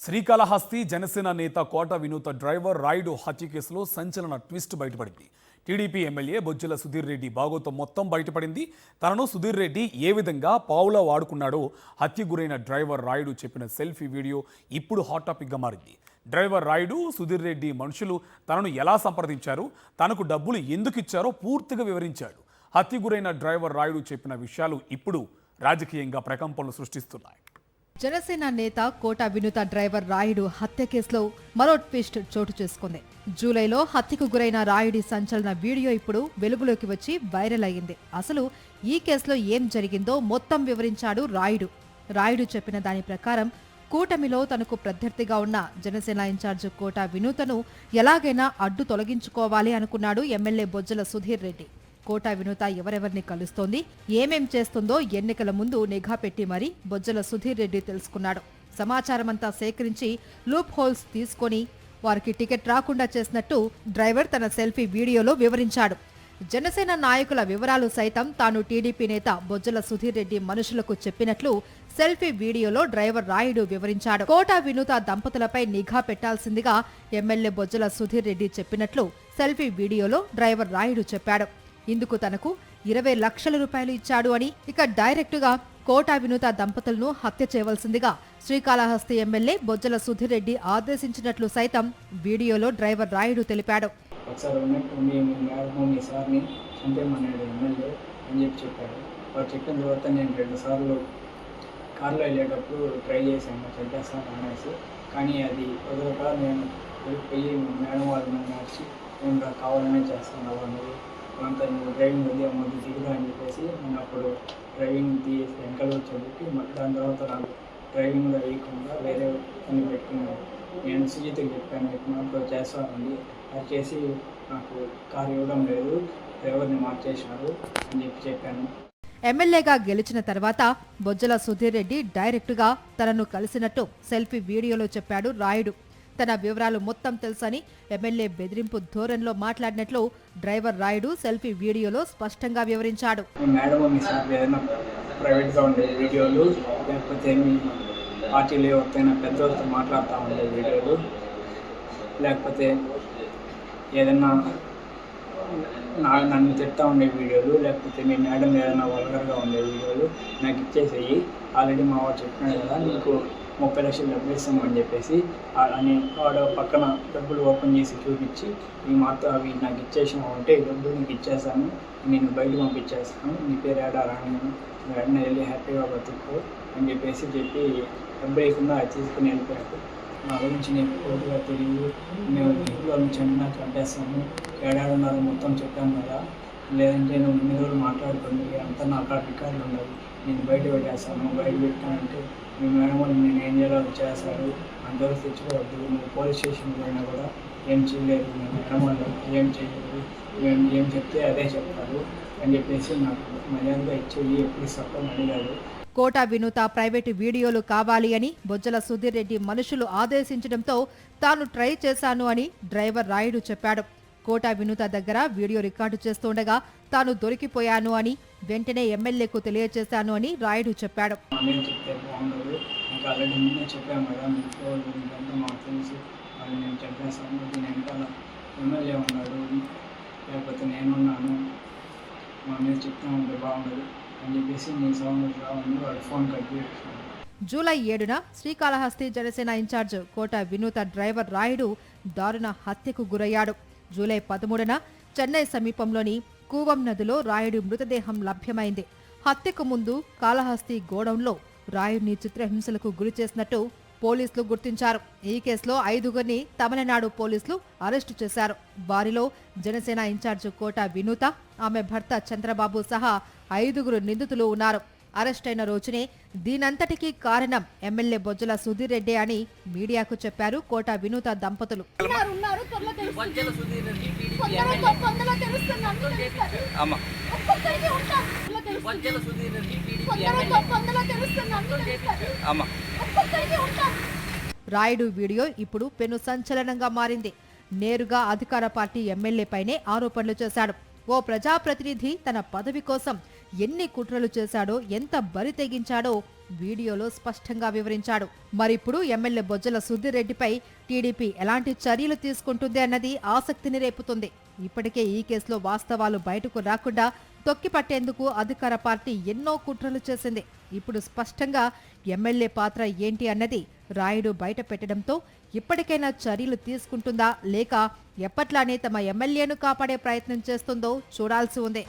శ్రీకాళహస్తి జనసేన నేత కోట వినూత డ్రైవర్ రాయుడు హత్య కేసులో సంచలన ట్విస్ట్ బయటపడింది. టీడీపీ ఎమ్మెల్యే బొజ్జల సుధీర్ రెడ్డి బాగోతం మొత్తం బయటపడింది. తనను సుధీర్ రెడ్డి ఏ విధంగా పావులా వాడుకున్నాడో హత్య గురైన డ్రైవర్ రాయుడు చెప్పిన సెల్ఫీ వీడియో ఇప్పుడు హాట్ టాపిక్గా మారింది. డ్రైవర్ రాయుడు, సుధీర్ రెడ్డి మనుషులు తనను ఎలా సంప్రదించారు, తనకు డబ్బులు ఎందుకు ఇచ్చారో పూర్తిగా వివరించాడు. హత్య గురైన డ్రైవర్ రాయుడు చెప్పిన విషయాలు ఇప్పుడు రాజకీయంగా ప్రకంపనలు సృష్టిస్తున్నాయి. జనసేన నేత కోట వినూత డ్రైవర్ రాయుడు హత్య కేసులో మరో ట్విస్ట్ చోటు చేసుకుంది. జూలైలో హత్యకు గురైన రాయుడి సంచలన వీడియో ఇప్పుడు వెలుగులోకి వచ్చి వైరల్ అయ్యింది. అసలు ఈ కేసులో ఏం జరిగిందో మొత్తం వివరించాడు రాయుడు. రాయుడు చెప్పిన దాని ప్రకారం కూటమిలో తనకు ప్రత్యర్థిగా ఉన్న జనసేన ఇన్ఛార్జ్ కోట వినూతను ఎలాగైనా అడ్డు తొలగించుకోవాలి అనుకున్నాడు ఎమ్మెల్యే బొజ్జల సుధీర్ రెడ్డి. కోట వినూత ఎవరెవరిని కలుస్తోంది, ఏమేం చేస్తుందో ఎన్నికల ముందు నిఘా పెట్టి మరీ బొజ్జల సుధీర్ రెడ్డి తెలుసుకున్నాడు. సమాచారమంతా సేకరించి లూప్ హోల్స్ తీసుకొని వారికి టికెట్ రాకుండా చేసినట్టు డ్రైవర్ తన సెల్ఫీ వీడియోలో వివరించాడు. జనసేన నాయకుల వివరాలు సైతం తాను టీడీపీ నేత బొజ్జల సుధీర్ రెడ్డి మనుషులకు చెప్పినట్లు సెల్ఫీ వీడియోలో డ్రైవర్ రాయుడు వివరించాడు. కోట వినూత దంపతులపై నిఘా పెట్టాల్సిందిగా ఎమ్మెల్యే బొజ్జల సుధీర్ రెడ్డి చెప్పినట్లు సెల్ఫీ వీడియోలో డ్రైవర్ రాయుడు చెప్పాడు. ఇందుకు తనకు 20 లక్షల రూపాయలు ఇచ్చాడు అని, ఇక డైరెక్టుగా కోట వినూత దంపతులను హత్య చేయవలసిందిగా శ్రీకాళహస్తి ఎమ్మెల్యే బొజ్జల సుధీర్ రెడ్డి ఆదేశించినట్లు సైతం వీడియోలో డ్రైవర్ రాయుడు తెలిపాడు. ఒకసారి ఉన్నట్టు మీ సార్ని చంపేమన్నాడు ఎమ్మెల్యే అని చెప్పాడు. వాడు చెప్పిన తర్వాత నేను 2 సార్లు కార్లో వెళ్ళేటప్పుడు ట్రై చేశాను చంపేస్తాను అనేసి. కానీ అది వదలక నేను పోయి మేడం వాళ్ళని మార్చి నేను కావాలనే చేస్తున్నావు అన్నది అంత నువ్వు డ్రైవింగ్ వద్దు అమ్మద్దు దిగుదా అని చెప్పేసి నేను అప్పుడు డ్రైవింగ్ తీసి వెనకాల వచ్చేటప్పటికి దాని తర్వాత నాకు డ్రైవింగ్ వేయకుండా వేరే పని పెట్టుకున్నాను. నేను సుజిత్కి చెప్పాను నాకు చేస్తానండి, అది చేసి నాకు కారు ఇవ్వడం లేదు, డ్రైవర్ని మార్చేసినారు అని చెప్పాను. ఎమ్మెల్యేగా గెలిచిన తర్వాత బొజ్జల సుధీర్ రెడ్డి డైరెక్టుగా తనను కలిసినట్టు సెల్ఫీ వీడియోలో చెప్పాడు రాయుడు. తన వివరాలు మొత్తం తెలుసని ఎమ్మెల్యే బెదిరింపు ధోరణిలో మాట్లాడినట్లు డ్రైవర్ రాయుడు సెల్ఫీ వీడియోలో స్పష్టంగా వివరించాడు. మేడం మీ సార్ ఏదైనా ప్రైవేట్గా ఉండే వీడియోలు, లేకపోతే మీ పార్టీలో ఎవరికైనా పెద్దవాళ్ళతో మాట్లాడుతూ ఉండే వీడియోలు, లేకపోతే ఏదైనా నన్ను తిడతా ఉండే వీడియోలు, లేకపోతే మీ మేడం ఏదైనా వల్గర్గా ఉండే వీడియోలు నాకు ఇచ్చేసేయి. ఆల్రెడీ మా వాడు చెప్పినాడు కదా నీకు 30 లక్షలు డబ్బులు ఇస్తామని చెప్పేసి అని వాడు పక్కన డబ్బులు ఓపెన్ చేసి చూపించి ఈ మాత్రం అవి నాకు ఇచ్చేసినావు అంటే ఈ డబ్బులు నీకు ఇచ్చేసాను, నేను బయటకు పంపించేస్తాను, నీ పేరు ఏడా రాను, వెంటనే వెళ్ళి హ్యాపీగా బతుక్కో అని చెప్పి డబ్బు వేయకుండా తీసుకుని వెళ్ళిపోయాడు. నా గురించి నేను పూర్తిగా తిరిగి మేము ఇంట్లో నుంచి నాకు చంపేస్తాను, ఏడాడున్నారు మొత్తం చెప్పాను కదా, లేదంటే నువ్వు ఇన్ని రోజులు మాట్లాడుకోండి అంతా నా అక్కడ రికార్డులు ఉన్నాయి, నేను బయట పెట్టేస్తాను, బయట పెట్టానంటే మీ మేడం వాళ్ళు నేను ఏం చేయాలో చేశారు, అందరూ తెచ్చుకోవద్దు, నువ్వు పోలీస్ స్టేషన్కి పోయినా కూడా ఏం చేయలేదు, మీ మేడం వాళ్ళు ఏం చేయలేదు, మేము ఏం చెప్తే అదే చెప్తారు అని చెప్పేసి నాకు మర్యాదగా ఇచ్చేది ఎప్పుడు సప్పని అడిగారు. కోట వినూత ప్రైవేటు వీడియోలు కావాలి అని బొజ్జల సుధీర్ రెడ్డి మనుషులు ఆదేశించడంతో తాను ట్రై చేశాను అని డ్రైవర్ రాయుడు చెప్పాడు. కోట వినూత దగ్గర వీడియో రికార్డు చేస్తుండగా తాను దొరికిపోయాను అని వెంటనే ఎమ్మెల్యేకు తెలియజేశాను అని రాయుడు చెప్పాడు. ఎమ్మెల్యే ఉన్నాడు, లేకపోతే నేనున్నాను, మా మీద చెప్తా ఉంటే బాగుండదు అని చెప్పేసి నీ సౌండ్ రావాలి వాడు ఫోన్ కట్ చేశాను. జూలై 7న శ్రీకాళహస్తి జనసేన ఇన్ఛార్జ్ కోట వినూత డ్రైవర్ రాయుడు దారుణ హత్యకు గురయ్యాడు. జూలై 13న చెన్నై సమీపంలోని కూవం నదిలో రాయుడి మృతదేహం లభ్యమైంది. హత్యకు ముందు కాళహస్తి గోడౌన్లో రాయుడిని చిత్రహింసలకు గురి చేసినట్టు పోలీసులు గుర్తించారు. ఈ కేసులో 5గురిని తమిళనాడు పోలీసులు అరెస్టు చేశారు. వారిలో జనసేన ఇన్ఛార్జ్ కోట వినూత, ఆమె భర్త చంద్రబాబు సహా 5గురు నిందితులు ఉన్నారు. అరెస్టైన రోజునే దీనంతటికీ కారణం ఎమ్మెల్యే బొజ్జల సుధీర్ రెడ్డి అని మీడియాకు చెప్పారు కోట వినూత దంపతులు. రాయుడు వీడియో ఇప్పుడు పెను సంచలనంగా మారింది. నేరుగా అధికార పార్టీ ఎమ్మెల్యేపైనే ఆరోపణలు చేశాడు. ఓ ప్రజాప్రతినిధి తన పదవి కోసం ఎన్ని కుట్రలు చేశాడో, ఎంత బరి తెగించాడో వీడియోలో స్పష్టంగా వివరించాడు. మరిప్పుడు ఎమ్మెల్యే బొజ్జల సుధీర్ రెడ్డిపై టీడీపీ ఎలాంటి చర్యలు తీసుకుంటుంది అన్నది ఆసక్తిని రేపుతుంది. ఇప్పటికే ఈ కేసులో వాస్తవాలు బయటకు రాకుండా తొక్కిపట్టేందుకు అధికార పార్టీ ఎన్నో కుట్రలు చేసింది. ఇప్పుడు స్పష్టంగా ఎమ్మెల్యే పాత్ర ఏంటి అన్నది రాయుడు బయట పెట్టడంతో ఇప్పటికైనా చర్యలు తీసుకుంటుందా లేక ఎప్పట్లానే తమ ఎమ్మెల్యేను కాపాడే ప్రయత్నం చేస్తుందో చూడాల్సి ఉంది.